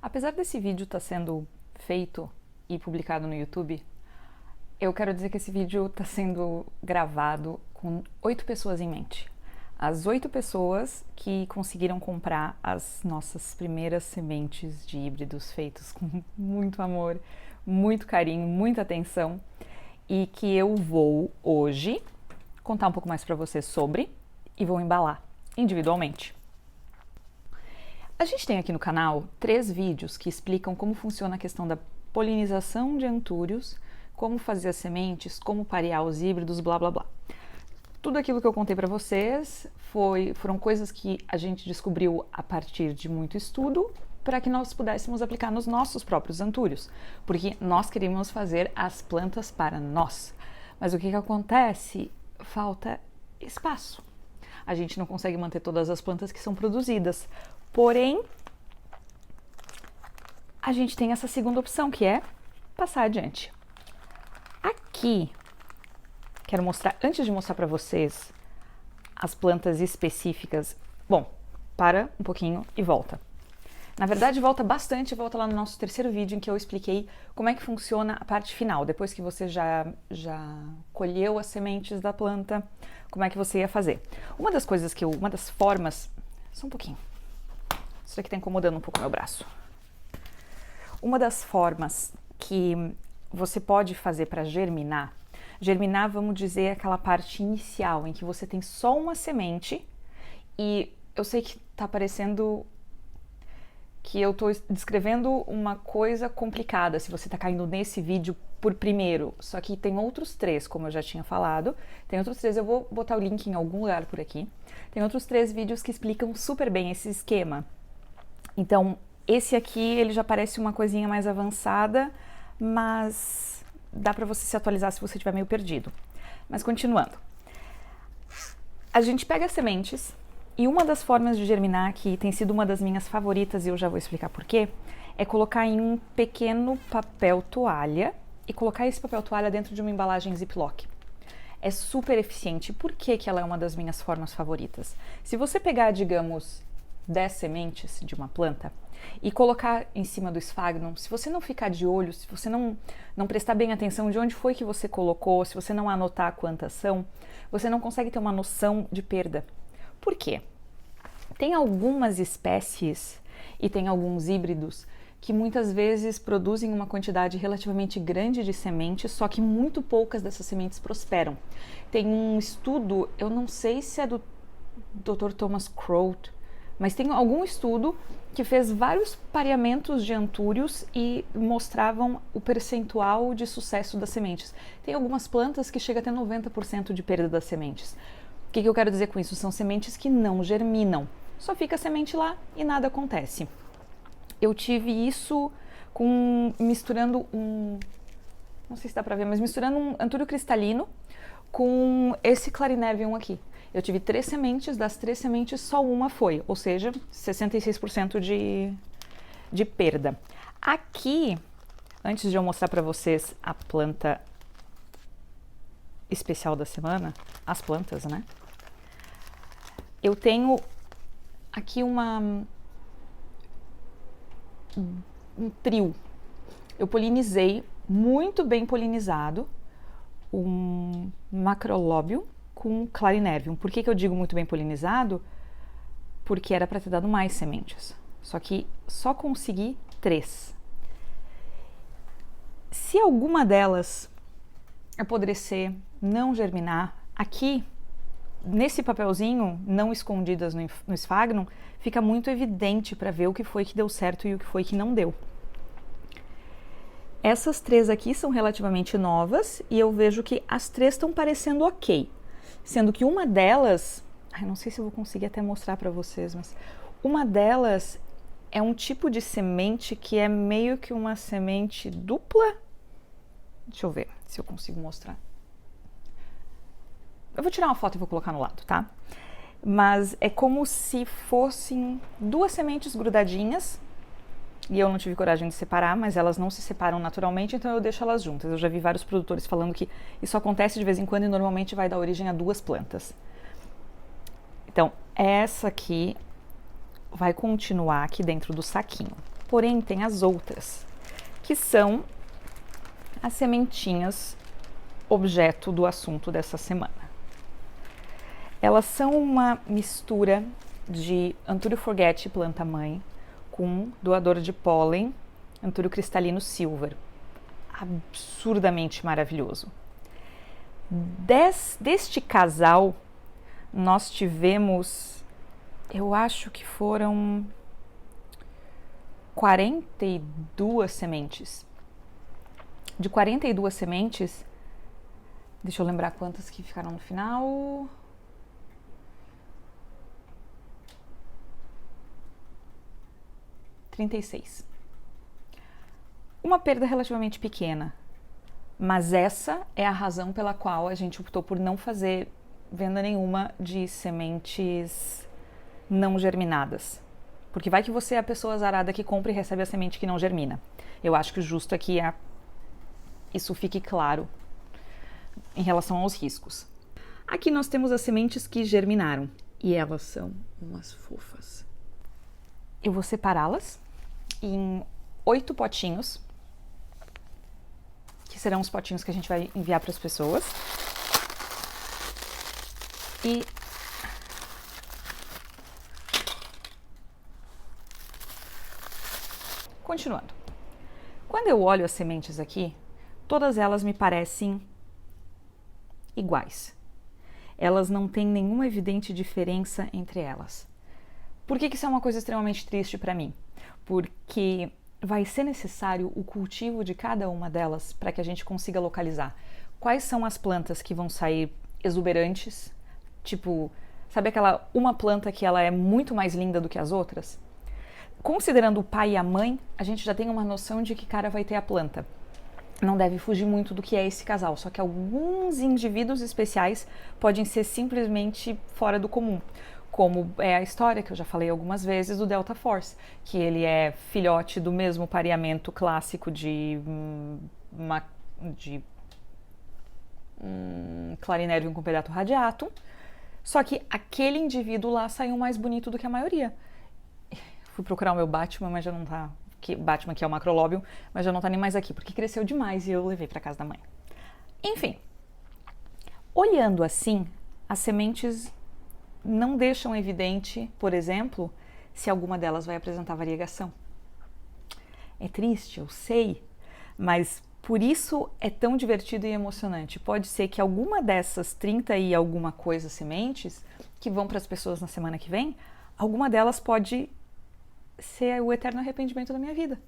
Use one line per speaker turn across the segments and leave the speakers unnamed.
Apesar desse vídeo estar sendo feito e publicado no YouTube, eu quero dizer que esse vídeo está sendo gravado com 8 pessoas em mente. As 8 pessoas que conseguiram comprar as nossas primeiras sementes de híbridos feitos com muito amor, muito carinho, muita atenção, e que eu vou hoje contar um pouco mais para vocês sobre e vou embalar individualmente. A gente tem aqui no canal 3 vídeos que explicam como funciona a questão da polinização de antúrios, como fazer as sementes, como parear os híbridos, blá blá blá. Tudo aquilo que eu contei para vocês foram coisas que a gente descobriu a partir de muito estudo para que nós pudéssemos aplicar nos nossos próprios antúrios, porque nós queríamos fazer as plantas para nós. Mas o que acontece? Falta espaço. A gente não consegue manter todas as plantas que são produzidas. Porém, a gente tem essa segunda opção, que é passar adiante. Aqui, quero mostrar, antes de mostrar para vocês as plantas específicas, bom, para um pouquinho e volta. Na verdade, volta bastante, volta lá no nosso terceiro vídeo em que eu expliquei como é que funciona a parte final, depois que você já colheu as sementes da planta, como é que você ia fazer. Uma das formas, só um pouquinho, isso aqui está incomodando um pouco meu braço. Uma das formas que você pode fazer para germinar, vamos dizer, aquela parte inicial em que você tem só uma semente, e eu sei que está parecendo que eu estou descrevendo uma coisa complicada se você está caindo nesse vídeo por primeiro, só que tem outros 3, como eu já tinha falado, tem outros 3, eu vou botar o link em algum lugar por aqui, tem outros 3 vídeos que explicam super bem esse esquema. Então, esse aqui, ele já parece uma coisinha mais avançada, mas dá para você se atualizar se você estiver meio perdido. Mas continuando. A gente pega as sementes, e uma das formas de germinar, que tem sido uma das minhas favoritas, e eu já vou explicar por quê, é colocar em um pequeno papel toalha, e colocar esse papel toalha dentro de uma embalagem Ziploc. É super eficiente. Por que que ela é uma das minhas formas favoritas? Se você pegar, digamos, 10 sementes de uma planta e colocar em cima do esfagno, se você não ficar de olho, se você não prestar bem atenção de onde foi que você colocou, se você não anotar quantas são, você não consegue ter uma noção de perda. Por quê? Tem algumas espécies e tem alguns híbridos que muitas vezes produzem uma quantidade relativamente grande de sementes, só que muito poucas dessas sementes prosperam. Tem um estudo, eu não sei se é do Dr. Thomas Croat, mas tem algum estudo que fez vários pareamentos de antúrios e mostravam o percentual de sucesso das sementes. Tem algumas plantas que chega até 90% de perda das sementes. O que eu quero dizer com isso? São sementes que não germinam. Só fica a semente lá e nada acontece. Eu tive isso misturando não sei se dá pra ver, mas misturando um antúrio cristalino com esse clarinervium aqui. Eu tive 3 sementes, das 3 sementes só uma foi, ou seja, 66% de perda. Aqui, antes de eu mostrar para vocês a planta especial da semana, as plantas, né? Eu tenho aqui um trio. Eu polinizei, muito bem polinizado, um macrolóbio com clarinervium. Por que eu digo muito bem polinizado? Porque era para ter dado mais sementes. Só que só consegui 3. Se alguma delas apodrecer, não germinar, aqui, nesse papelzinho, não escondidas no esfagno, fica muito evidente para ver o que foi que deu certo e o que foi que não deu. Essas 3 aqui são relativamente novas e eu vejo que as 3 estão parecendo ok. Sendo que uma delas, não sei se eu vou conseguir até mostrar para vocês, mas uma delas é um tipo de semente que é meio que uma semente dupla. Deixa eu ver se eu consigo mostrar. Eu vou tirar uma foto e vou colocar no lado, tá? Mas é como se fossem 2 sementes grudadinhas, e eu não tive coragem de separar, mas elas não se separam naturalmente, então eu deixo elas juntas. Eu já vi vários produtores falando que isso acontece de vez em quando e normalmente vai dar origem a 2 plantas. Então, essa aqui vai continuar aqui dentro do saquinho. Porém, tem as outras, que são as sementinhas objeto do assunto dessa semana. Elas são uma mistura de Anthurium forget, planta-mãe, com doador de pólen, Anthurium cristalino silver. Absurdamente maravilhoso. Deste casal, nós tivemos, eu acho que foram 42 sementes. De 42 sementes, deixa eu lembrar quantas que ficaram no final. (36). Uma perda relativamente pequena, mas essa é a razão pela qual a gente optou por não fazer venda nenhuma de sementes não germinadas. Porque vai que você é a pessoa azarada que compra e recebe a semente que não germina. Eu acho que o justo aqui é isso fique claro em relação aos riscos. Aqui nós temos as sementes que germinaram e elas são umas fofas. Eu vou separá-las em 8 potinhos, que serão os potinhos que a gente vai enviar para as pessoas. E continuando. Quando eu olho as sementes aqui, todas elas me parecem iguais. Elas não têm nenhuma evidente diferença entre elas. Por que isso é uma coisa extremamente triste para mim? Porque vai ser necessário o cultivo de cada uma delas para que a gente consiga localizar quais são as plantas que vão sair exuberantes, tipo, sabe aquela uma planta que ela é muito mais linda do que as outras? Considerando o pai e a mãe, a gente já tem uma noção de que cara vai ter a planta. Não deve fugir muito do que é esse casal, só que alguns indivíduos especiais podem ser simplesmente fora do comum, como é a história que eu já falei algumas vezes do Delta Force, que ele é filhote do mesmo pareamento clássico de Clarinerium com Pedato radiatum, só que aquele indivíduo lá saiu mais bonito do que a maioria. Fui procurar o meu Batman, mas já não tá... Batman, que é o Macrolobium, mas já não tá nem mais aqui, porque cresceu demais e eu levei para casa da mãe. Enfim, olhando assim, as sementes não deixam evidente, por exemplo, se alguma delas vai apresentar variegação. É triste, eu sei, mas por isso é tão divertido e emocionante. Pode ser que alguma dessas 30 e alguma coisa sementes que vão para as pessoas na semana que vem, alguma delas pode ser o eterno arrependimento da minha vida,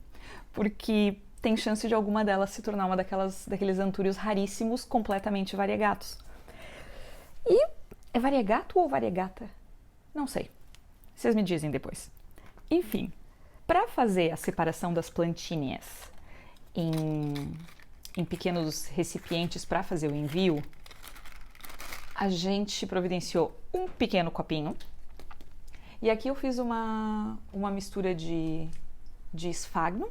porque tem chance de alguma delas se tornar uma daqueles antúrios raríssimos, completamente variegatos. E é variegato ou variegata? Não sei. Vocês me dizem depois. Enfim, para fazer a separação das plantinhas em pequenos recipientes para fazer o envio, a gente providenciou um pequeno copinho. E aqui eu fiz uma mistura de esfagno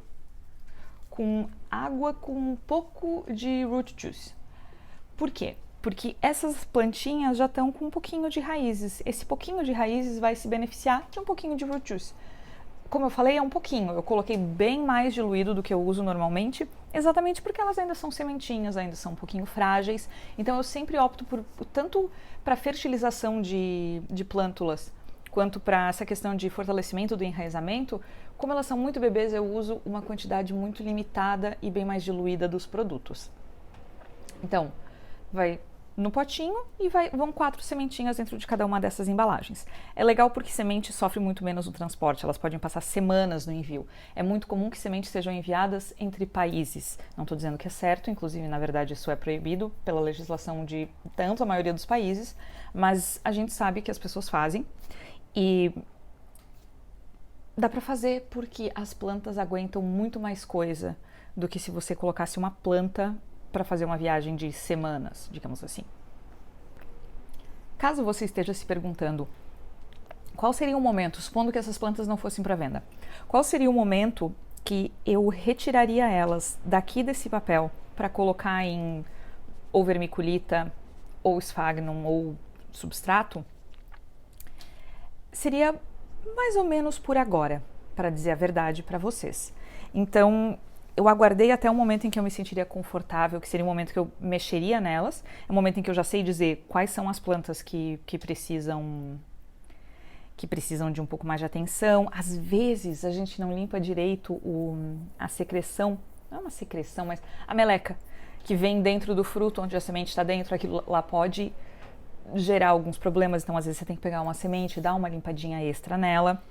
com água com um pouco de root juice. Por quê? Porque essas plantinhas já estão com um pouquinho de raízes. Esse pouquinho de raízes vai se beneficiar de um pouquinho de root juice. Como eu falei, é um pouquinho. Eu coloquei bem mais diluído do que eu uso normalmente, exatamente porque elas ainda são sementinhas, ainda são um pouquinho frágeis. Então eu sempre opto por tanto para fertilização de plântulas, quanto para essa questão de fortalecimento do enraizamento, como elas são muito bebês, eu uso uma quantidade muito limitada e bem mais diluída dos produtos. Então, vai no potinho e vão 4 sementinhas dentro de cada uma dessas embalagens. É legal porque semente sofre muito menos no transporte, elas podem passar semanas no envio. É muito comum que sementes sejam enviadas entre países. Não estou dizendo que é certo, inclusive, na verdade, isso é proibido pela legislação de tanto a maioria dos países, mas a gente sabe que as pessoas fazem. E dá para fazer porque as plantas aguentam muito mais coisa do que se você colocasse uma planta para fazer uma viagem de semanas, digamos assim. Caso você esteja se perguntando qual seria o momento, supondo que essas plantas não fossem para venda, qual seria o momento que eu retiraria elas daqui desse papel para colocar em ou vermiculita, ou sphagnum, ou substrato, seria mais ou menos por agora. para dizer a verdade para vocês. Então, eu aguardei até o momento em que eu me sentiria confortável, que seria o momento que eu mexeria nelas, é o momento em que eu já sei dizer quais são as plantas que precisam de um pouco mais de atenção. Às vezes a gente não limpa direito a secreção, não é uma secreção, mas a meleca que vem dentro do fruto, onde a semente está dentro, aquilo lá pode gerar alguns problemas, então às vezes você tem que pegar uma semente e dar uma limpadinha extra nela.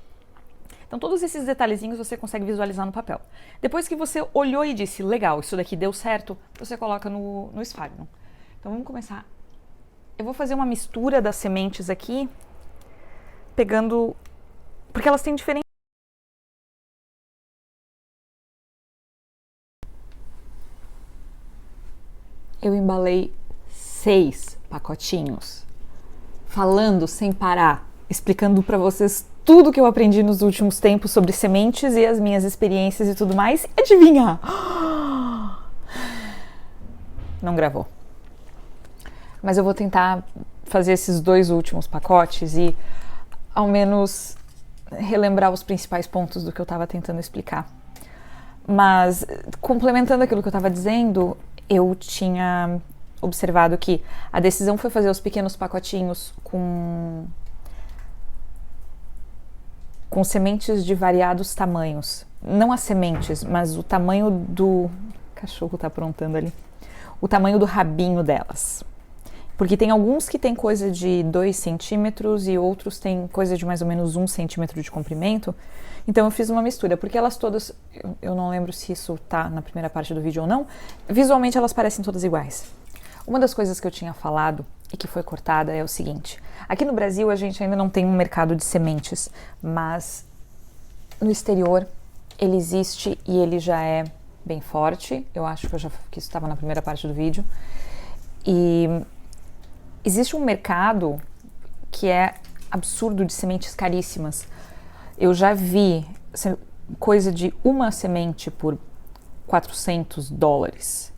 Então todos esses detalhezinhos você consegue visualizar no papel. Depois que você olhou e disse, legal, isso daqui deu certo, você coloca no esfagno. Então vamos começar. Eu vou fazer uma mistura das sementes aqui, pegando, porque elas têm diferentes. Eu embalei 6 pacotinhos, falando sem parar, explicando para vocês tudo que eu aprendi nos últimos tempos sobre sementes e as minhas experiências e tudo mais. E adivinha? Não gravou. Mas eu vou tentar fazer esses 2 últimos pacotes e ao menos relembrar os principais pontos do que eu estava tentando explicar. Mas, complementando aquilo que eu estava dizendo, eu tinha observado que a decisão foi fazer os pequenos pacotinhos com sementes de variados tamanhos. Não as sementes, mas o tamanho do... O cachorro tá aprontando ali. O tamanho do rabinho delas. Porque tem alguns que tem coisa de 2 centímetros e outros tem coisa de mais ou menos 1 centímetro de comprimento. Então eu fiz uma mistura, porque elas todas, eu não lembro se isso tá na primeira parte do vídeo ou não, visualmente elas parecem todas iguais. Uma das coisas que eu tinha falado e que foi cortada é o seguinte: aqui no Brasil a gente ainda não tem um mercado de sementes, mas no exterior ele existe e ele já é bem forte. Eu acho que isso estava na primeira parte do vídeo. E existe um mercado que é absurdo de sementes caríssimas. Eu já vi coisa de uma semente por $400.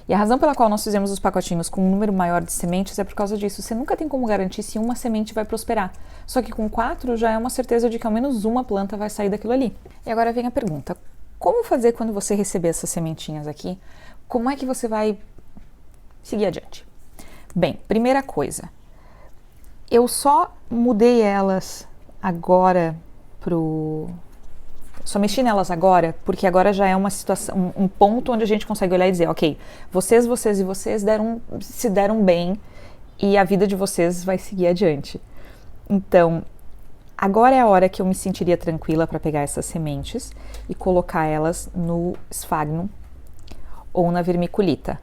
E a razão pela qual nós fizemos os pacotinhos com um número maior de sementes é por causa disso. Você nunca tem como garantir se uma semente vai prosperar. Só que com 4 já é uma certeza de que ao menos uma planta vai sair daquilo ali. E agora vem a pergunta: como fazer quando você receber essas sementinhas aqui? Como é que você vai seguir adiante? Bem, primeira coisa, eu só mudei elas agora só mexi nelas agora, porque agora já é uma situação, um ponto onde a gente consegue olhar e dizer, ok, vocês e vocês se deram bem e a vida de vocês vai seguir adiante. Então, agora é a hora que eu me sentiria tranquila para pegar essas sementes e colocar elas no esfagno ou na vermiculita.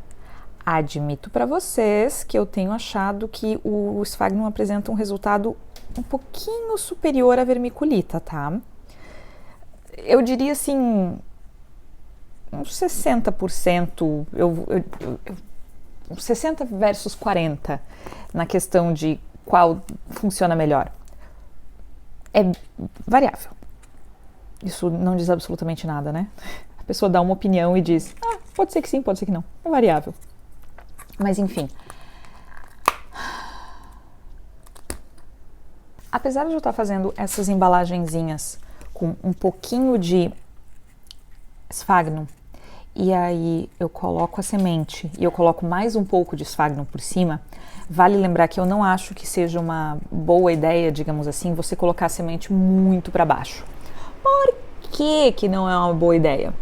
Admito para vocês que eu tenho achado que o esfagno apresenta um resultado um pouquinho superior à vermiculita, tá? Eu diria assim, uns 60%, 60 versus 40 na questão de qual funciona melhor. É variável. Isso não diz absolutamente nada, né? A pessoa dá uma opinião e diz, pode ser que sim, pode ser que não. É variável. Mas enfim. Apesar de eu estar fazendo essas embalagenzinhas com um pouquinho de esfagno, e aí eu coloco a semente e eu coloco mais um pouco de esfagno por cima, vale lembrar que eu não acho que seja uma boa ideia, digamos assim, você colocar a semente muito para baixo. Por que não é uma boa ideia?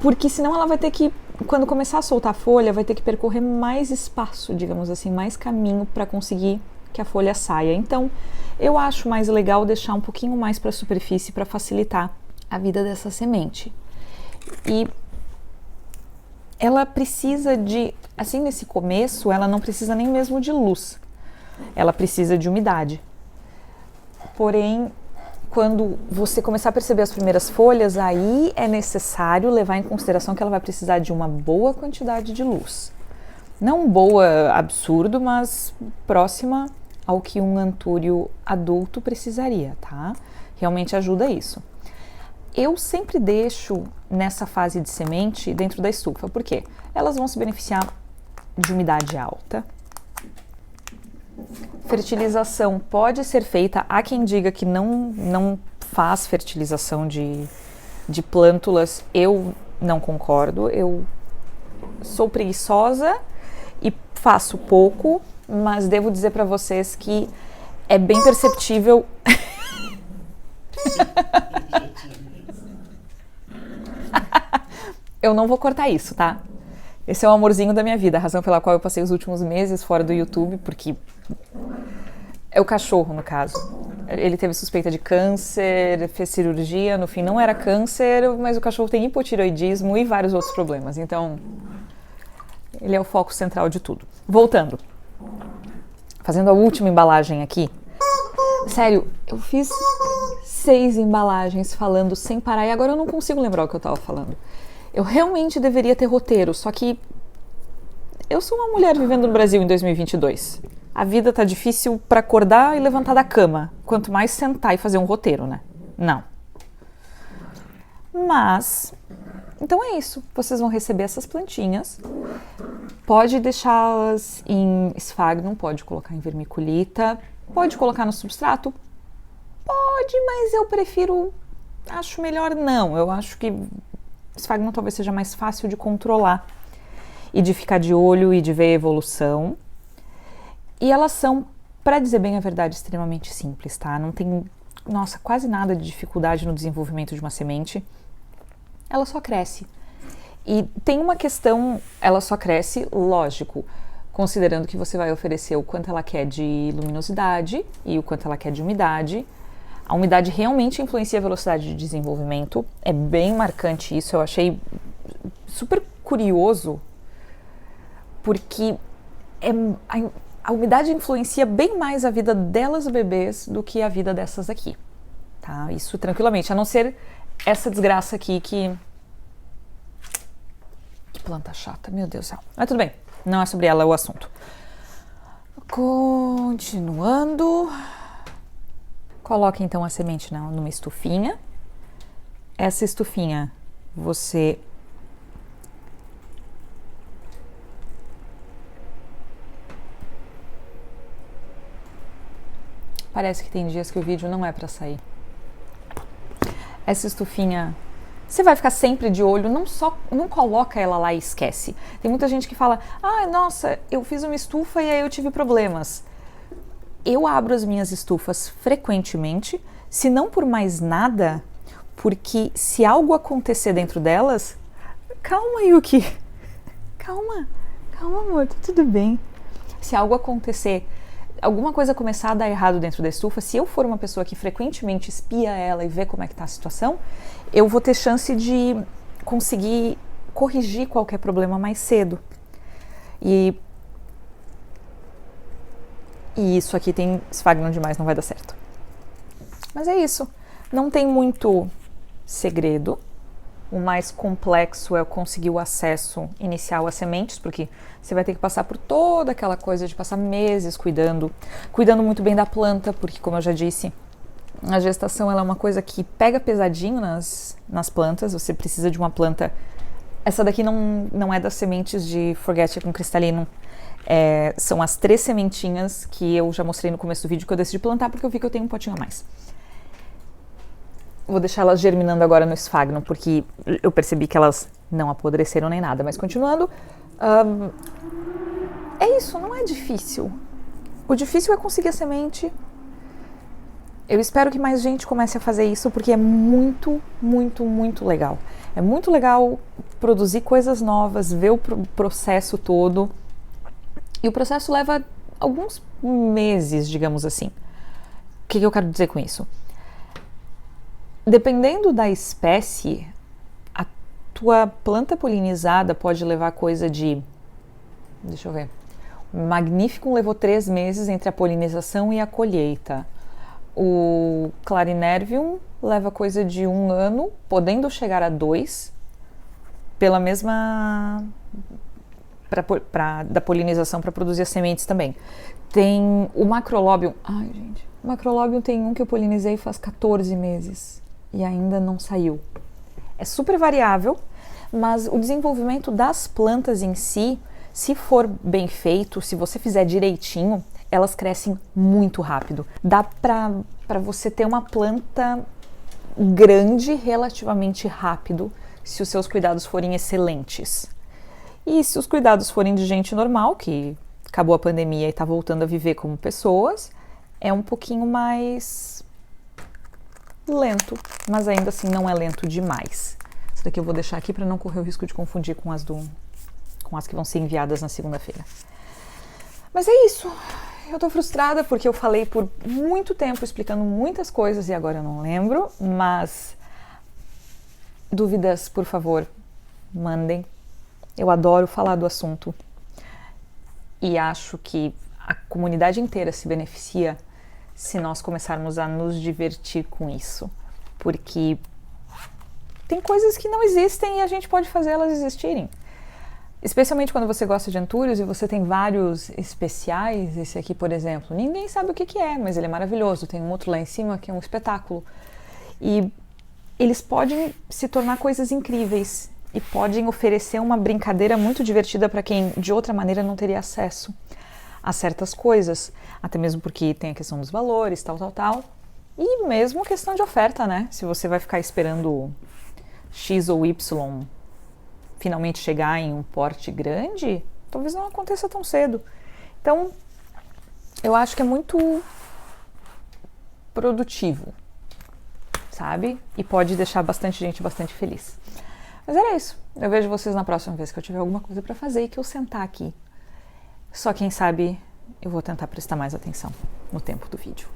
Porque senão ela vai ter que, quando começar a soltar a folha, vai ter que percorrer mais espaço, digamos assim, mais caminho para conseguir que a folha saia. Então, eu acho mais legal deixar um pouquinho mais para a superfície para facilitar a vida dessa semente. E ela precisa de, assim, nesse começo, ela não precisa nem mesmo de luz. Ela precisa de umidade. Porém, quando você começar a perceber as primeiras folhas, aí é necessário levar em consideração que ela vai precisar de uma boa quantidade de luz. Não boa absurdo, mas próxima ao que um antúrio adulto precisaria, tá? Realmente ajuda isso. Eu sempre deixo nessa fase de semente dentro da estufa, porque elas vão se beneficiar de umidade alta. Fertilização pode ser feita, há quem diga que não faz fertilização de plântulas, eu não concordo. Eu sou preguiçosa e faço pouco, mas devo dizer para vocês que é bem perceptível. Eu não vou cortar isso, tá? Esse é o amorzinho da minha vida, a razão pela qual eu passei os últimos meses fora do YouTube, porque é o cachorro, no caso. Ele teve suspeita de câncer, fez cirurgia, no fim não era câncer, mas o cachorro tem hipotireoidismo e vários outros problemas, então ele é o foco central de tudo. Voltando, fazendo a última embalagem aqui. Sério, eu fiz 6 embalagens falando sem parar e agora eu não consigo lembrar o que eu tava falando. Eu realmente deveria ter roteiro, só que eu sou uma mulher vivendo no Brasil em 2022. A vida tá difícil para acordar e levantar da cama, quanto mais sentar e fazer um roteiro, né? Não. Mas, então é isso. Vocês vão receber essas plantinhas. Pode deixá-las em esfagno, pode colocar em vermiculita, pode colocar no substrato. Pode, mas eu prefiro, acho melhor não. Eu acho que esfagno talvez seja mais fácil de controlar e de ficar de olho e de ver a evolução. E elas são, para dizer bem a verdade, extremamente simples, tá? Não tem, nossa, quase nada de dificuldade no desenvolvimento de uma semente. Ela só cresce. E tem uma questão, ela só cresce, lógico, considerando que você vai oferecer o quanto ela quer de luminosidade e o quanto ela quer de umidade. A umidade realmente influencia a velocidade de desenvolvimento. É bem marcante isso, eu achei super curioso, porque a umidade influencia bem mais a vida delas bebês do que a vida dessas aqui, tá? Isso tranquilamente, a não ser essa desgraça aqui que planta chata, meu Deus do céu. Mas tudo bem, não é sobre ela o assunto. Continuando. Coloque então a semente numa estufinha. Essa estufinha você parece que tem dias que o vídeo não é para sair. Essa estufinha você vai ficar sempre de olho, não coloca ela lá e esquece. Tem muita gente que fala, nossa, eu fiz uma estufa e aí eu tive problemas. Eu abro as minhas estufas frequentemente, se não por mais nada, porque se algo acontecer dentro delas, calma, Yuki, calma amor, tá tudo bem. Se algo acontecer, alguma coisa começar a dar errado dentro da estufa, se eu for uma pessoa que frequentemente espia ela e vê como é que tá a situação, eu vou ter chance de conseguir corrigir qualquer problema mais cedo. E isso aqui tem esfagno demais, não vai dar certo. Mas é isso. Não tem muito segredo. O mais complexo é conseguir o acesso inicial às sementes, porque você vai ter que passar por toda aquela coisa de passar meses cuidando muito bem da planta, porque, como eu já disse, a gestação ela é uma coisa que pega pesadinho nas plantas. Você precisa de uma planta. Essa daqui não é das sementes de Forget com Cristalino. São as 3 sementinhas que eu já mostrei no começo do vídeo que eu decidi plantar porque eu vi que eu tenho um potinho a mais. Vou deixar elas germinando agora no esfagno porque eu percebi que elas não apodreceram nem nada. Mas continuando, é isso, não é difícil. O difícil é conseguir a semente. Eu espero que mais gente comece a fazer isso porque é muito, muito, muito legal. É muito legal produzir coisas novas, ver o processo todo. E o processo leva alguns meses, digamos assim. O que eu quero dizer com isso? Dependendo da espécie, a tua planta polinizada pode levar coisa de... Deixa eu ver. O Magnificum levou 3 meses entre a polinização e a colheita. O Clarinervium leva coisa de 1 ano, podendo chegar a 2, pela mesma... da polinização para produzir as sementes também. Tem o Macrolobium. Ai, gente. O Macrolobium tem um que eu polinizei faz 14 meses e ainda não saiu. É super variável, mas o desenvolvimento das plantas em si, se for bem feito, se você fizer direitinho, elas crescem muito rápido. Dá para você ter uma planta grande relativamente rápido se os seus cuidados forem excelentes. E se os cuidados forem de gente normal, que acabou a pandemia e está voltando a viver como pessoas, é um pouquinho mais lento, mas ainda assim não é lento demais. Essa daqui eu vou deixar aqui para não correr o risco de confundir com as que vão ser enviadas na segunda-feira. Mas é isso. Eu tô frustrada porque eu falei por muito tempo explicando muitas coisas e agora eu não lembro, mas dúvidas, por favor, mandem. Eu adoro falar do assunto e acho que a comunidade inteira se beneficia se nós começarmos a nos divertir com isso, porque tem coisas que não existem e a gente pode fazer elas existirem. Especialmente quando você gosta de Antúrios e você tem vários especiais. Esse aqui, por exemplo, ninguém sabe o que é, mas ele é maravilhoso. Tem um outro lá em cima que é um espetáculo. E eles podem se tornar coisas incríveis e podem oferecer uma brincadeira muito divertida para quem de outra maneira não teria acesso a certas coisas. Até mesmo porque tem a questão dos valores, tal. E mesmo questão de oferta, né? Se você vai ficar esperando X ou Y finalmente chegar em um porte grande, talvez não aconteça tão cedo. Então, eu acho que é muito produtivo, sabe? E pode deixar bastante gente bastante feliz. Mas era isso. Eu vejo vocês na próxima vez que eu tiver alguma coisa para fazer e que eu sentar aqui. Só quem sabe eu vou tentar prestar mais atenção no tempo do vídeo.